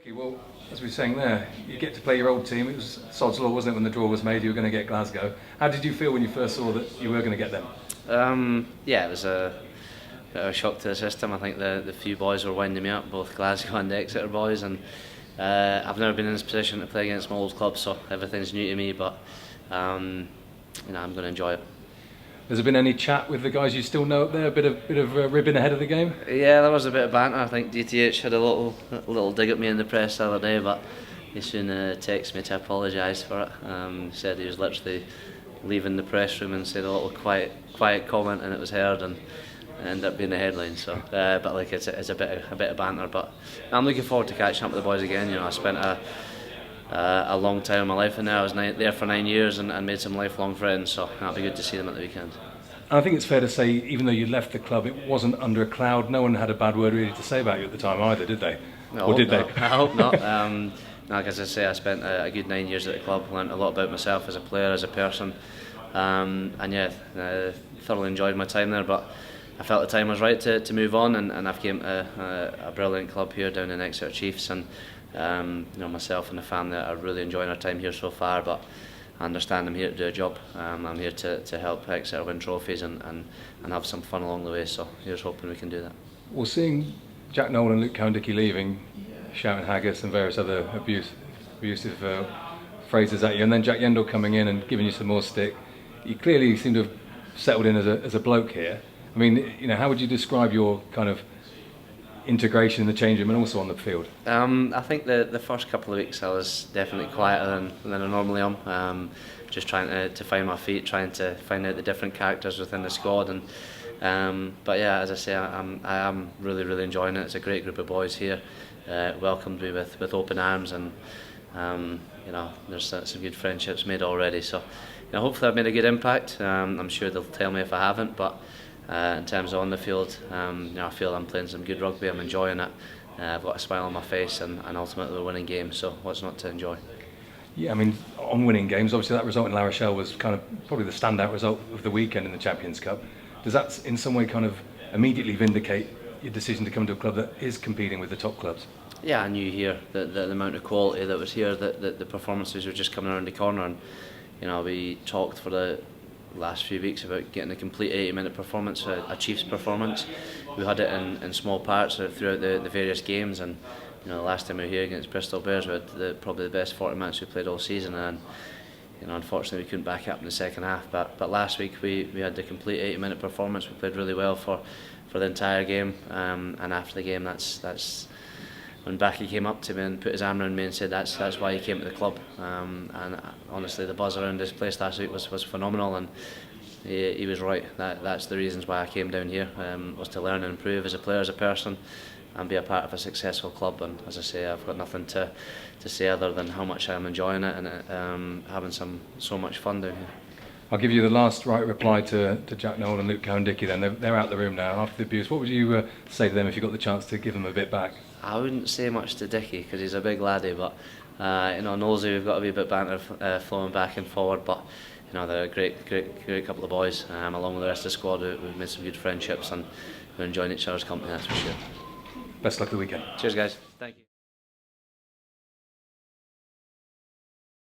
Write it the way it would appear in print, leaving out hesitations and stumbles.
Okay, well, as we were saying there, you get to play your old team. It was sod's law, wasn't it, when the draw was made, you were going to get Glasgow. How did you feel when you first saw that you were going to get them? Yeah, it was a bit of a shock to the system. I think the few boys were winding me up, both Glasgow and Exeter boys, and I've never been in this position to play against my old club, so everything's new to me, but I'm going to enjoy it. Has there been any chat with the guys you still know up there? A bit of ribbing ahead of the game? Yeah, there was a bit of banter. I think DTH had a little dig at me in the press the other day, but he soon texted me to apologise for it. He said he was literally leaving the press room and said a little quiet comment, and it was heard and ended up being the headline. So, but like it's a bit of banter. But I'm looking forward to catching up with the boys again. You know, I spent a long time in my life in there. I was there for 9 years and made some lifelong friends, so it'll be good to see them at the weekend. I think it's fair to say, even though you left the club, it wasn't under a cloud. No one had a bad word really to say about you at the time either, did they? Or did they? I hope not. Like as I say, I spent a good 9 years at the club, learnt a lot about myself as a player, as a person, and yeah, thoroughly enjoyed my time there, but I felt the time was right to move on, and I've came to a brilliant club here down in Exeter Chiefs, and myself and the family are really enjoying our time here so far, but I understand I'm here to do a job. I'm here to help Exeter win trophies and have some fun along the way, so here's hoping we can do that. Well, seeing Jack Nolan and Luke Cowan-Dickie leaving, shouting haggis and various other abusive phrases at you, and then Jack Yendall coming in and giving you some more stick, you clearly seem to have settled in as a bloke here. I mean, how would you describe your kind of integration in the change room and also on the field? I think the first couple of weeks I was definitely quieter than I normally am. Just trying to find my feet, trying to find out the different characters within the squad, and but yeah, as I say, I am really enjoying it. It's a great group of boys here, welcomed me with open arms, and there's some good friendships made already. So hopefully I've made a good impact. I'm sure they'll tell me if I haven't, but in terms of on the field, I feel I'm playing some good rugby. I'm enjoying it. I've got a smile on my face, and ultimately we're winning games, so what's not to enjoy? Yeah, I mean, on winning games, obviously that result in La Rochelle was kind of probably the standout result of the weekend in the Champions Cup. Does that in some way kind of immediately vindicate your decision to come to a club that is competing with the top clubs? Yeah, I knew here that the amount of quality that was here, that the performances were just coming around the corner, and we talked for the last few weeks about getting a complete 80-minute performance, a Chiefs performance. We had it in small parts throughout the various games, and the last time we were here against Bristol Bears, we had probably the best 40 minutes we played all season, and unfortunately we couldn't back it up in the second half. But last week we had the complete 80-minute performance. We played really well for the entire game, and after the game, that's when Backy came up to me and put his arm around me and said that's why he came to the club. And honestly, the buzz around this place last week was phenomenal, and he was right. That's the reasons why I came down here, was to learn and improve as a player, as a person, and be a part of a successful club. And as I say, I've got nothing to say other than how much I'm enjoying it and having so much fun down here. I'll give you the last right reply to Jack Nolan and Luke Cowan-Dickie then. They're out the room now after the abuse. What would you say to them if you got the chance to give them a bit back? I wouldn't say much to Dickie because he's a big laddie, but Nosey, we've got to be a bit banter flowing back and forward, but they're a great couple of boys, along with the rest of the squad. We've made some good friendships and we're enjoying each other's company, that's for sure. Best luck the weekend. Cheers guys. Thank you.